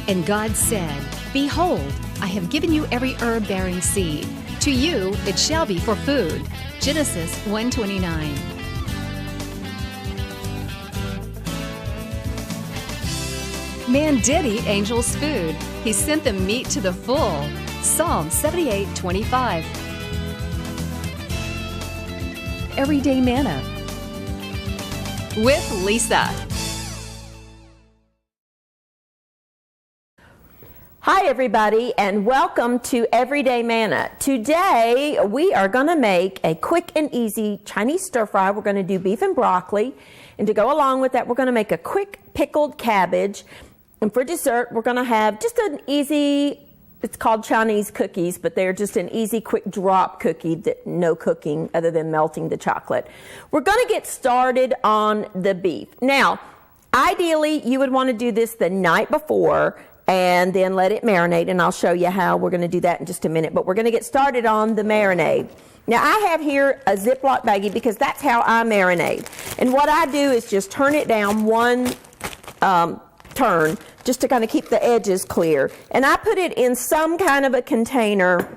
And God said, Behold, I have given you every herb-bearing seed. To you it shall be for food. Genesis 1:29. Man did eat angels' food. He sent them meat to the full. Psalm 78:25. Everyday Manna with Lisa. Hi everybody, and welcome to Everyday Manna. Today we are going to make a quick and easy Chinese stir fry. We're going to do beef and broccoli, and to go along with that we're going to make a quick pickled cabbage. And for dessert we're going to have just an easy, it's called Chinese cookies, but they're just an easy quick drop cookie, that no cooking other than melting the chocolate. We're going to get started on the beef. Now ideally you would want to do this the night before and then let it marinate, and I'll show you how we're going to do that in just a minute. But we're going to get started on the marinade. Now I have here a Ziploc baggie because that's how I marinate. And what I do is just turn it down one turn just to kind of keep the edges clear. And I put it in some kind of a container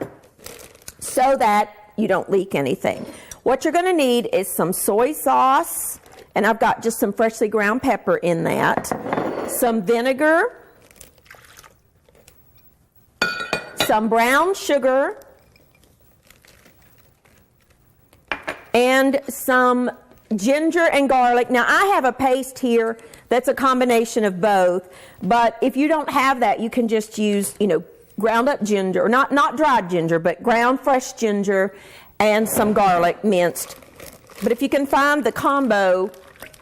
so that you don't leak anything. What you're going to need is some soy sauce, and I've got just some freshly ground pepper in that, some vinegar, some brown sugar, and some ginger and garlic. Now I have a paste here that's a combination of both, but if you don't have that, you can just use, ground up ginger, or not dried ginger, but ground fresh ginger and some garlic minced. But if you can find the combo,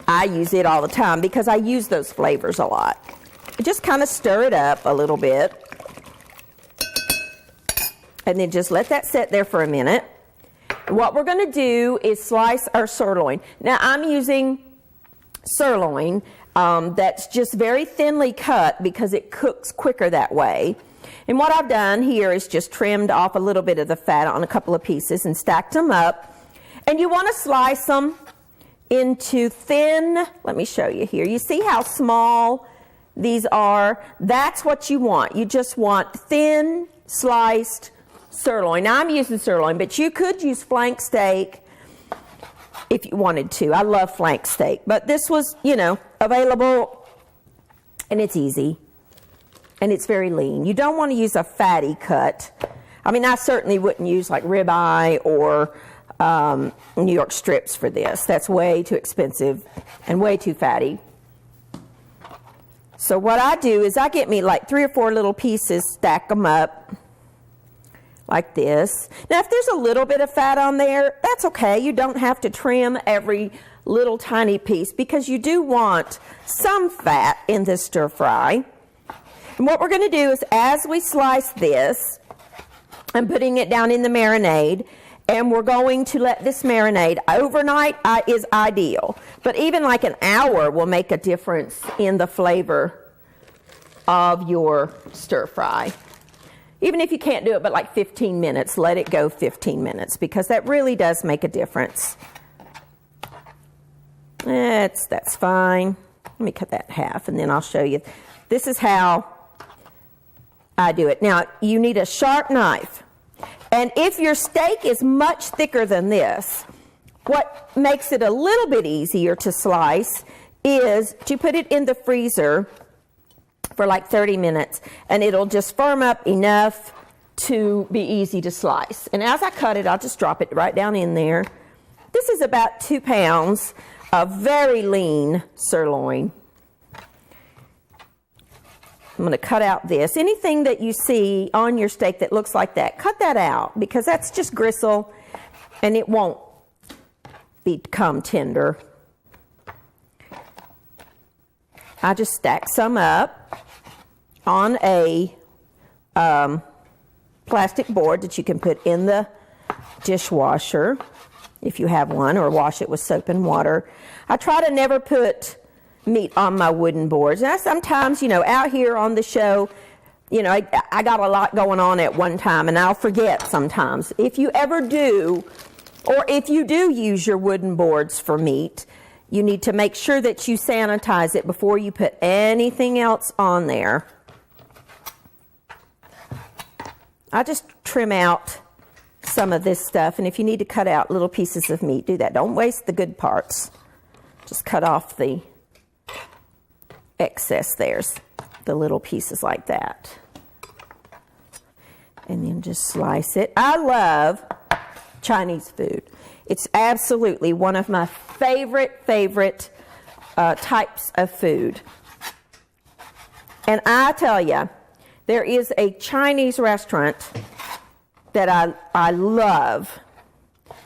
I use it all the time because I use those flavors a lot. Just kind of stir it up a little bit, and then just let that sit there for a minute. What we're going to do is slice our sirloin. Now I'm using sirloin that's just very thinly cut because it cooks quicker that way. And what I've done here is just trimmed off a little bit of the fat on a couple of pieces and stacked them up. And you want to slice them into thin, let me show you here. You see how small these are? That's what you want. You just want thin sliced sirloin. Now I'm using sirloin, but you could use flank steak if you wanted to. I love flank steak, but this was, available, and it's easy, and it's very lean. You don't want to use a fatty cut. I mean, I certainly wouldn't use like ribeye or New York strips for this. That's way too expensive and way too fatty. So what I do is I get me like 3 or 4 little pieces, stack them up like this. Now if there's a little bit of fat on there, that's okay. You don't have to trim every little tiny piece because you do want some fat in this stir fry. And what we're going to do is, as we slice this, I'm putting it down in the marinade, and we're going to let this marinade overnight is ideal, but even like an hour will make a difference in the flavor of your stir fry. Even if you can't do it but like 15 minutes, let it go 15 minutes because that really does make a difference. That's fine. Let me cut that in half and then I'll show you. This is how I do it. Now you need a sharp knife, and if your steak is much thicker than this, what makes it a little bit easier to slice is to put it in the freezer for like 30 minutes, and it'll just firm up enough to be easy to slice. And as I cut it, I'll just drop it right down in there. This is about 2 pounds of very lean sirloin. I'm going to cut out this. Anything that you see on your steak that looks like that, cut that out because that's just gristle and it won't become tender. I just stack some up on a plastic board that you can put in the dishwasher if you have one, or wash it with soap and water. I try to never put meat on my wooden boards. Now sometimes, out here on the show, I got a lot going on at one time and I'll forget sometimes. If you ever do, or if you do use your wooden boards for meat, you need to make sure that you sanitize it before you put anything else on there. I just trim out some of this stuff, and if you need to cut out little pieces of meat, do that. Don't waste the good parts. Just cut off the excess there, the little pieces like that. And then just slice it. I love Chinese food. It's absolutely one of my favorite types of food. And I tell you, there is a Chinese restaurant that I love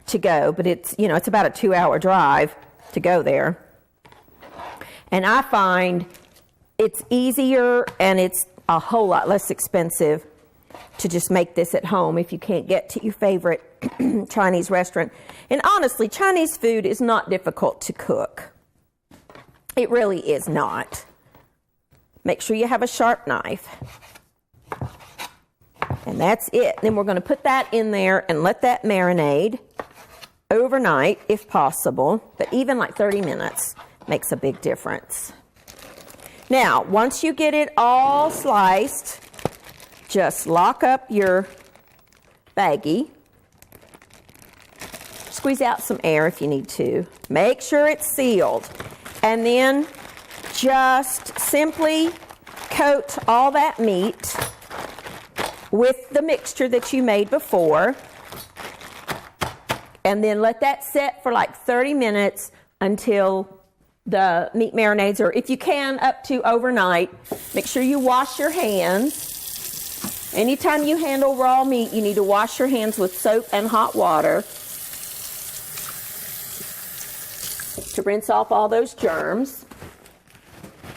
to go, but it's about a 2-hour drive to go there. And I find it's easier and it's a whole lot less expensive to just make this at home if you can't get to your favorite Chinese restaurant. And honestly, Chinese food is not difficult to cook. It really is not. Make sure you have a sharp knife. And that's it. Then we're going to put that in there and let that marinate overnight if possible. But even like 30 minutes makes a big difference. Now, once you get it all sliced, just lock up your baggie. Squeeze out some air if you need to. Make sure it's sealed. And then just simply coat all that meat with the mixture that you made before. And then let that set for like 30 minutes until the meat marinades, or if you can, up to overnight. Make sure you wash your hands. Anytime you handle raw meat, you need to wash your hands with soap and hot water to rinse off all those germs.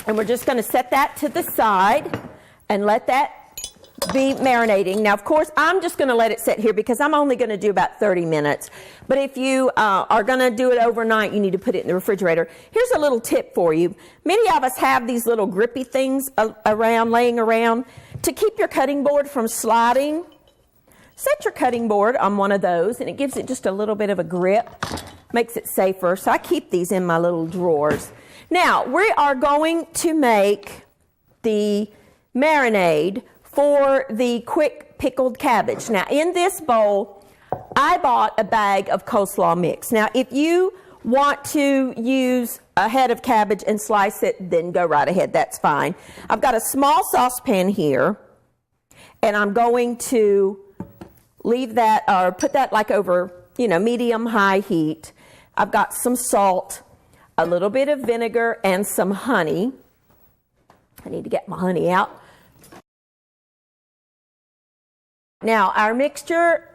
And we're just going to set that to the side and let that be marinating. Now, of course, I'm just going to let it sit here because I'm only going to do about 30 minutes. But if you are going to do it overnight, you need to put it in the refrigerator. Here's a little tip for you. Many of us have these little grippy things laying around to keep your cutting board from sliding. Set your cutting board on one of those, and it gives it just a little bit of a grip. Makes it safer. So I keep these in my little drawers. Now, we are going to make the marinade for the quick pickled cabbage. Now, in this bowl, I bought a bag of coleslaw mix. Now, if you want to use a head of cabbage and slice it, then go right ahead. That's fine. I've got a small saucepan here, and I'm going to leave that, or put that like over, medium-high heat. I've got some salt, a little bit of vinegar, and some honey. I need to get my honey out. Now, our mixture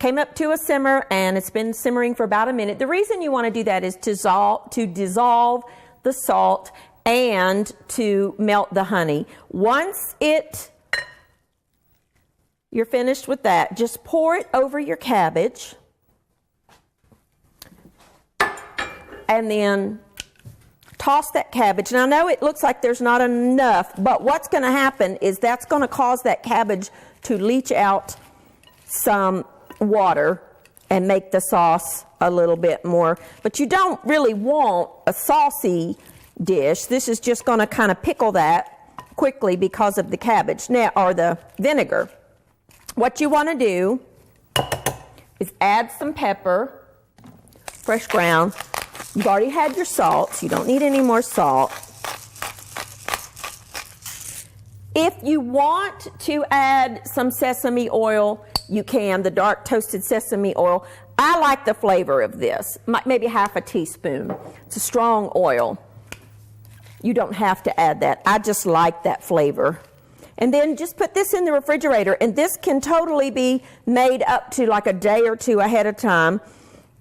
came up to a simmer, and it's been simmering for about a minute. The reason you want to do that is to dissolve the salt and to melt the honey. Once you're finished with that, just pour it over your cabbage. And then toss that cabbage. Now, I know it looks like there's not enough, but what's going to happen is that's going to cause that cabbage to leach out some water and make the sauce a little bit more. But you don't really want a saucy dish. This is just going to kind of pickle that quickly because of the cabbage now, or the vinegar. What you want to do is add some pepper, fresh ground. You've already had your salt, so you don't need any more salt. If you want to add some sesame oil, you can, the dark toasted sesame oil. I like the flavor of this, maybe half a teaspoon. It's a strong oil. You don't have to add that. I just like that flavor. And then just put this in the refrigerator, and this can totally be made up to like a day or two ahead of time.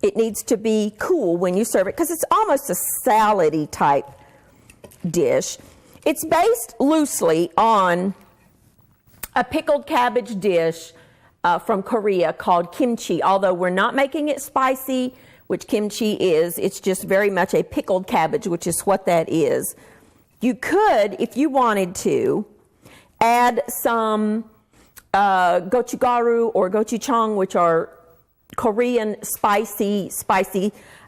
It needs to be cool when you serve it because it's almost a salad-y type dish. It's based loosely on a pickled cabbage dish from Korea called kimchi, although we're not making it spicy, which kimchi is. It's just very much a pickled cabbage, which is what that is. You could, if you wanted to, add some gochugaru or gochujang, which are Korean spicy.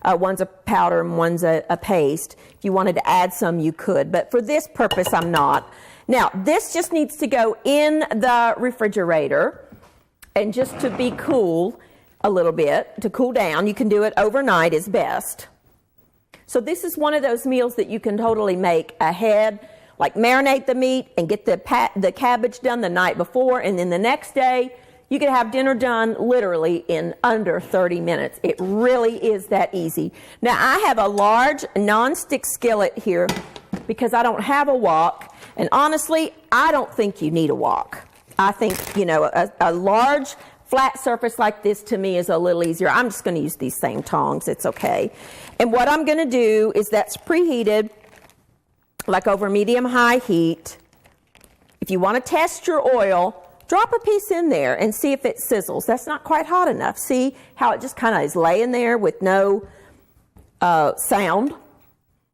One's a powder and one's a paste. If you wanted to add some, you could. But for this purpose, I'm not. Now, this just needs to go in the refrigerator and just to be cool a little bit, to cool down. You can do it overnight is best. So this is one of those meals that you can totally make ahead, like marinate the meat and get the cabbage done the night before, and then the next day you can have dinner done literally in under 30 minutes. It really is that easy. Now I have a large non-stick skillet here because I don't have a wok, and honestly, I don't think you need a wok. I think, you know, a large flat surface like this to me is a little easier. I'm just going to use these same tongs. It's okay. And what I'm going to do is that's preheated like over medium-high heat. If you want to test your oil, drop a piece in there and see if it sizzles. That's not quite hot enough. See how it just kind of is laying there with no sound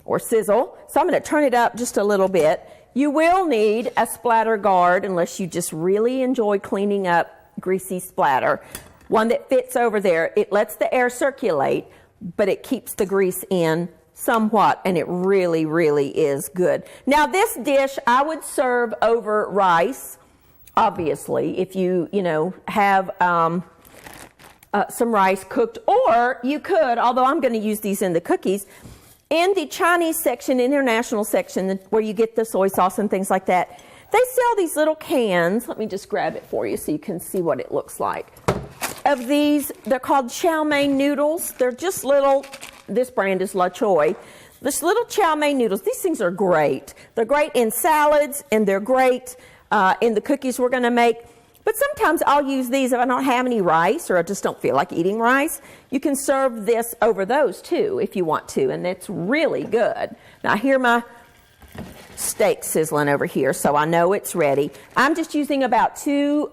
or sizzle. So I'm going to turn it up just a little bit. You will need a splatter guard unless you just really enjoy cleaning up greasy splatter. One that fits over there. It lets the air circulate, but it keeps the grease in somewhat, and it really, really is good. Now this dish I would serve over rice, obviously, if you have some rice cooked, or you could, although I'm going to use these in the cookies, in the Chinese section, international section, where you get the soy sauce and things like that, they sell these little cans. Let me just grab it for you so you can see what it looks like. Of these, they're called chow mein noodles. They're just little, this brand is La Choy. This little chow mein noodles, these things are great. They're great in salads, and they're great in the cookies we're going to make. But sometimes I'll use these if I don't have any rice or I just don't feel like eating rice. You can serve this over those too if you want to, and it's really good. Now I hear my steak sizzling over here, so I know it's ready. I'm just using about 2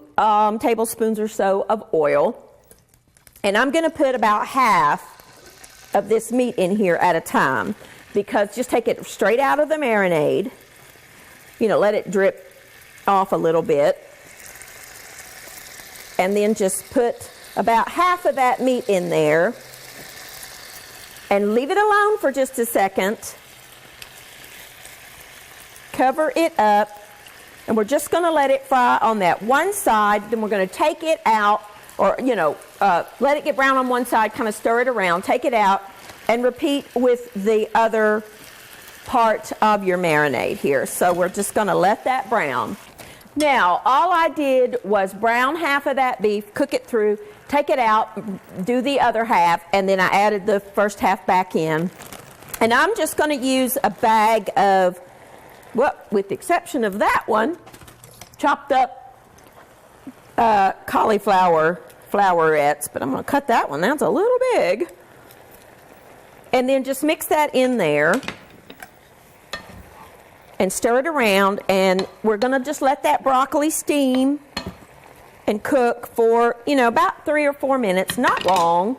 tablespoons or so of oil, and I'm going to put about half of this meat in here at a time, because just take it straight out of the marinade, let it drip off a little bit, and then just put about half of that meat in there and leave it alone for just a second. Cover it up, and we're just going to let it fry on that one side. Then we're going to take it out, or let it get brown on one side, kind of stir it around, take it out, and repeat with the other part of your marinade here. So we're just going to let that brown. Now, all I did was brown half of that beef, cook it through, take it out, do the other half, and then I added the first half back in. And I'm just going to use a bag of, well, with the exception of that one, chopped up cauliflower flowerets, but I'm going to cut that one. That's a little big. And then just mix that in there and stir it around, and we're going to just let that broccoli steam and cook for, about 3 or 4 minutes, not long.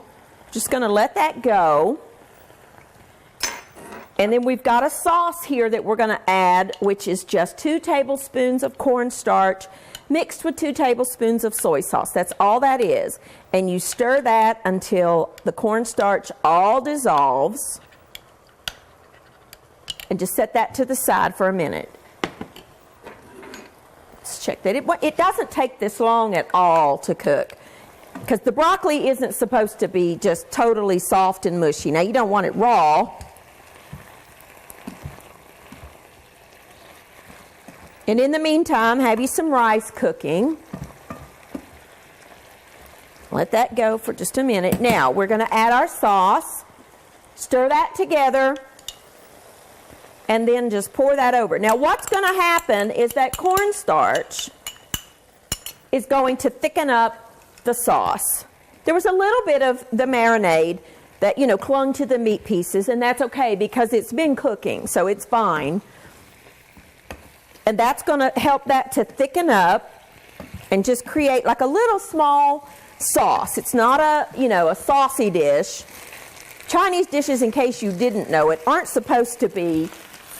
Just going to let that go. And then we've got a sauce here that we're going to add, which is just 2 tablespoons of cornstarch mixed with 2 tablespoons of soy sauce. That's all that is. And you stir that until the cornstarch all dissolves. And just set that to the side for a minute. Let's check that. It doesn't take this long at all to cook, because the broccoli isn't supposed to be just totally soft and mushy. Now, you don't want it raw. And in the meantime, have you some rice cooking. Let that go for just a minute. Now, we're going to add our sauce. Stir that together. And then just pour that over. Now, what's going to happen is that cornstarch is going to thicken up the sauce. There was a little bit of the marinade that, clung to the meat pieces, and that's okay because it's been cooking, so it's fine. And that's going to help that to thicken up and just create like a little small sauce. It's not a saucy dish. Chinese dishes, in case you didn't know it, aren't supposed to be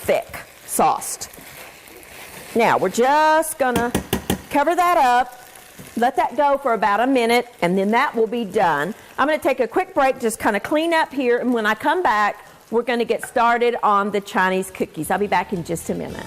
thick sauced. Now we're just gonna cover that up, let that go for about a minute, and then that will be done. I'm going to take a quick break, just kind of clean up here, and when I come back, we're going to get started on the Chinese cookies. I'll be back in just a minute.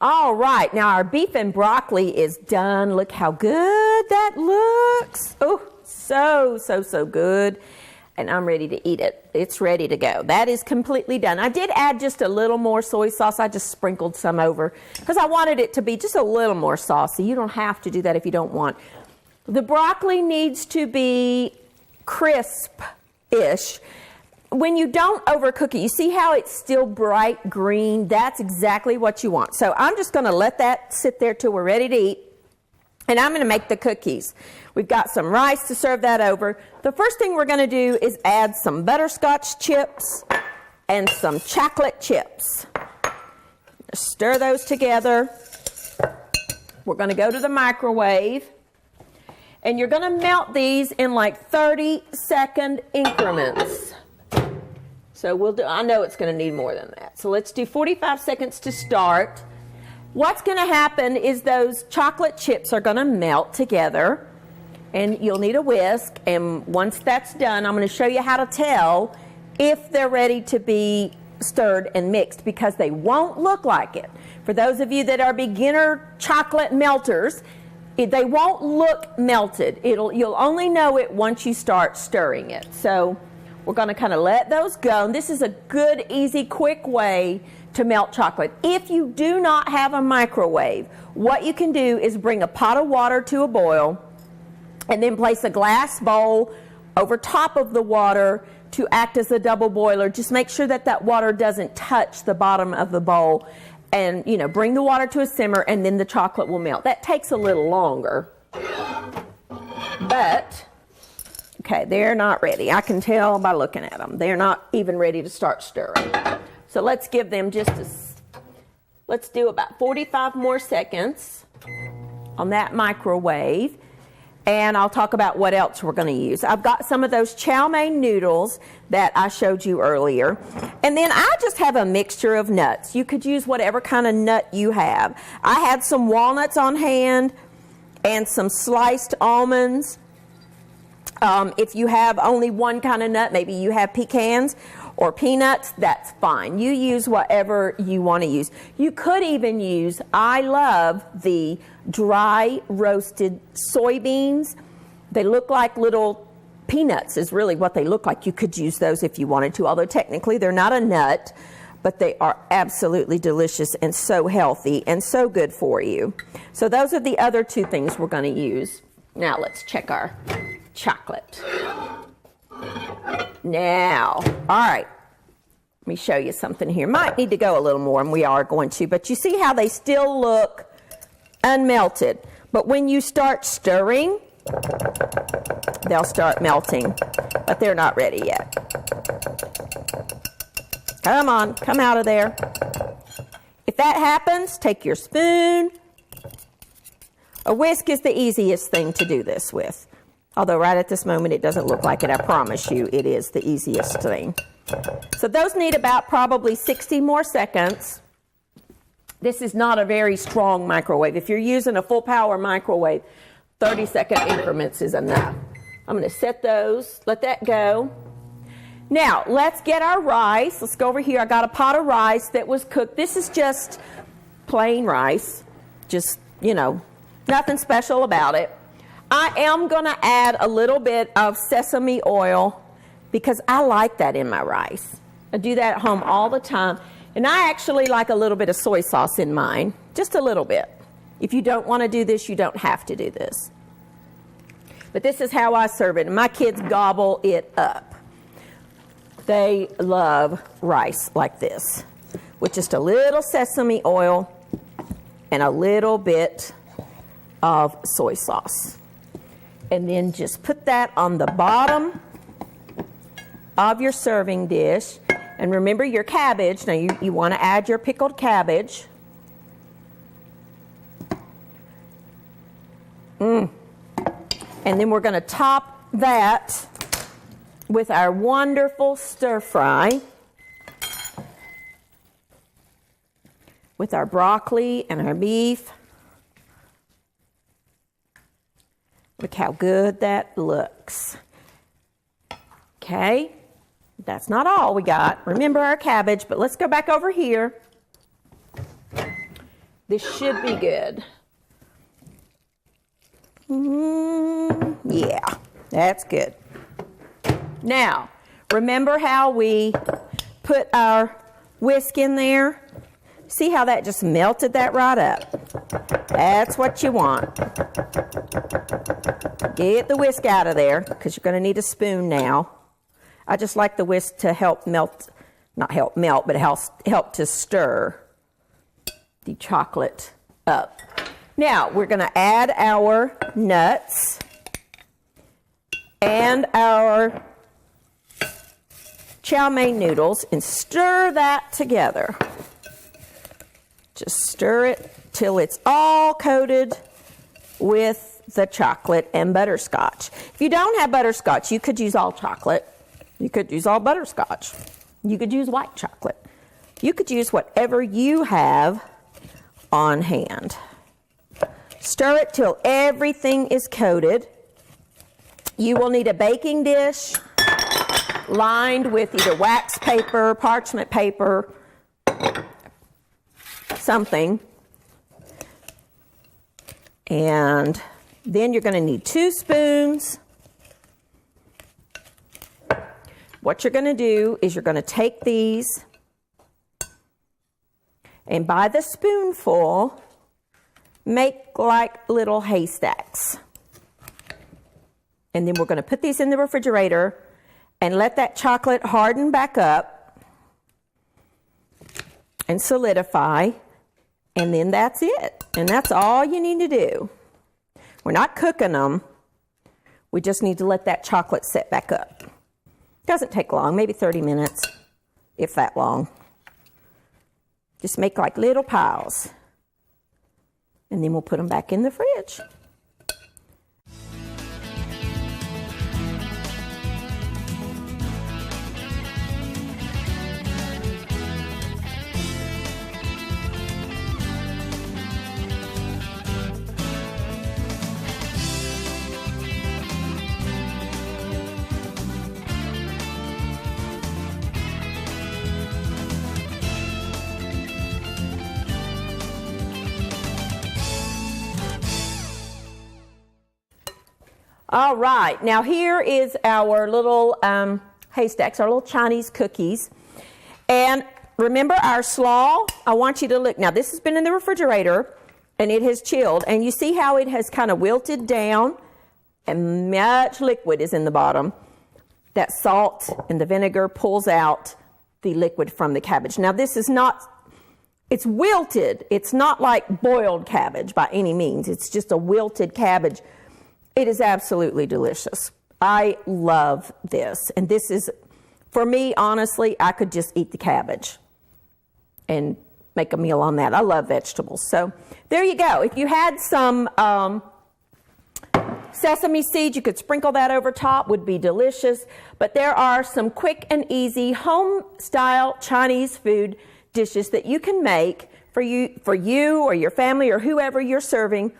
All right, now our beef and broccoli is done. Look how good that looks. Oh, so good. And I'm ready to eat it. It's ready to go. That is completely done. I did add just a little more soy sauce. I just sprinkled some over because I wanted it to be just a little more saucy. You don't have to do that if you don't want. The broccoli needs to be crisp-ish. When you don't overcook it, you see how it's still bright green? That's exactly what you want. So I'm just going to let that sit there till we're ready to eat. And I'm going to make the cookies. We've got some rice to serve that over. The first thing we're going to do is add some butterscotch chips and some chocolate chips. Stir those together. We're going to go to the microwave. And you're going to melt these in like 30-second increments. So we'll do, I know it's going to need more than that. So let's do 45 seconds to start. What's going to happen is those chocolate chips are going to melt together, and you'll need a whisk. And once that's done, I'm going to show you how to tell if they're ready to be stirred and mixed, because they won't look like it. For those of you that are beginner chocolate melters, they won't look melted. You'll only know it once you start stirring it. So we're going to kind of let those go. And this is a good, easy, quick way to melt chocolate. If you do not have a microwave, what you can do is bring a pot of water to a boil and then place a glass bowl over top of the water to act as a double boiler. Just make sure that that water doesn't touch the bottom of the bowl, and bring the water to a simmer, and then the chocolate will melt. That takes a little longer, but okay, they're not ready. I can tell by looking at them. They're not even ready to start stirring. So let's give them let's do about 45 more seconds on that microwave. And I'll talk about what else we're going to use. I've got some of those chow mein noodles that I showed you earlier. And then I just have a mixture of nuts. You could use whatever kind of nut you have. I had some walnuts on hand and some sliced almonds. If you have only one kind of nut, maybe you have pecans or peanuts, that's fine. You use whatever you want to use. You could even use, I love the dry roasted soybeans. They look like little peanuts is really what they look like. You could use those if you wanted to, although technically they're not a nut, but they are absolutely delicious and so healthy and so good for you. So those are the other two things we're going to use. Now let's check our chocolate. Now, all right, let me show you something here. Might need to go a little more, and we are going to, but you see how they still look unmelted. But when you start stirring, they'll start melting, but they're not ready yet. Come on, come out of there. If that happens, take your spoon. A whisk is the easiest thing to do this with. Although right at this moment it doesn't look like it, I promise you it is the easiest thing. So those need about probably 60 more seconds. This is not a very strong microwave. If you're using a full power microwave, 30-second increments is enough. I'm going to set those, let that go. Now let's get our rice. Let's go over here. I got a pot of rice that was cooked. This is just plain rice, just, nothing special about it. I am going to add a little bit of sesame oil because I like that in my rice. I do that at home all the time. And I actually like a little bit of soy sauce in mine, just a little bit. If you don't want to do this, you don't have to do this. But this is how I serve it, and my kids gobble it up. They love rice like this, with just a little sesame oil and a little bit of soy sauce. And then just put that on the bottom of your serving dish. And remember your cabbage. Now you want to add your pickled cabbage. And then we're going to top that with our wonderful stir fry with our broccoli and our beef. Look how good that looks. Okay, that's not all we got. Remember our cabbage, but let's go back over here. This should be good. Yeah, that's good. Now, remember how we put our whisk in there? See how that just melted that right up? That's what you want. Get the whisk out of there because you're going to need a spoon now. I just like the whisk to help melt, not help melt, but help to stir the chocolate up. Now, we're going to add our nuts and our chow mein noodles and stir that together. Just stir it till it's all coated with the chocolate and butterscotch. If you don't have butterscotch, you could use all chocolate. You could use all butterscotch. You could use white chocolate. You could use whatever you have on hand. Stir it till everything is coated. You will need a baking dish lined with either wax paper, parchment paper, something. And then you're going to need 2 spoons. What you're going to do is you're going to take these and by the spoonful, make like little haystacks. And then we're going to put these in the refrigerator and let that chocolate harden back up and solidify. And then that's it. And that's all you need to do. We're not cooking them. We just need to let that chocolate set back up. Doesn't take long, maybe 30 minutes, if that long. Just make like little piles. And then we'll put them back in the fridge. All right, now here is our little haystacks, our little Chinese cookies. And remember our slaw? I want you to look. Now this has been in the refrigerator and it has chilled. And you see how it has kind of wilted down and much liquid is in the bottom. That salt and the vinegar pulls out the liquid from the cabbage. Now this is not, it's wilted. It's not like boiled cabbage by any means. It's just a wilted cabbage. It is absolutely delicious. I love this. And this is, for me, honestly, I could just eat the cabbage and make a meal on that. I love vegetables. So there you go. If you had some sesame seeds, you could sprinkle that over top, would be delicious. But there are some quick and easy home-style Chinese food dishes that you can make for you or your family or whoever you're serving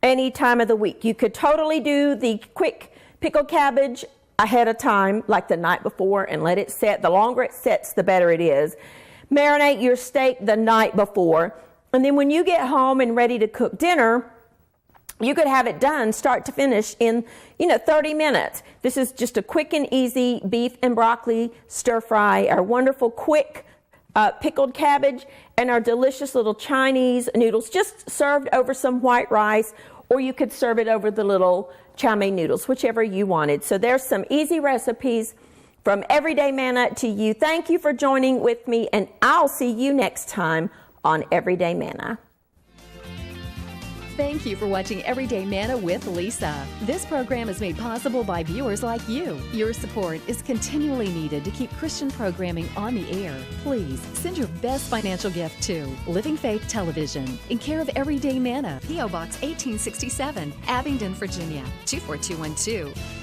any time of the week. You could totally do the quick pickled cabbage ahead of time, like the night before, and let it set. The longer it sets, the better it is. Marinate your steak the night before, and then when you get home and ready to cook dinner, you could have it done start to finish in 30 minutes. This is just a quick and easy beef and broccoli stir fry, our wonderful quick pickled cabbage, and our delicious little Chinese noodles, just served over some white rice, or you could serve it over the little chow mein noodles, whichever you wanted. So there's some easy recipes from Everyday Manna to you. Thank you for joining with me, and I'll see you next time on Everyday Manna. Thank you for watching Everyday Manna with Lisa. This program is made possible by viewers like you. Your support is continually needed to keep Christian programming on the air. Please send your best financial gift to Living Faith Television in care of Everyday Manna, P.O. Box 1867, Abingdon, Virginia 24212.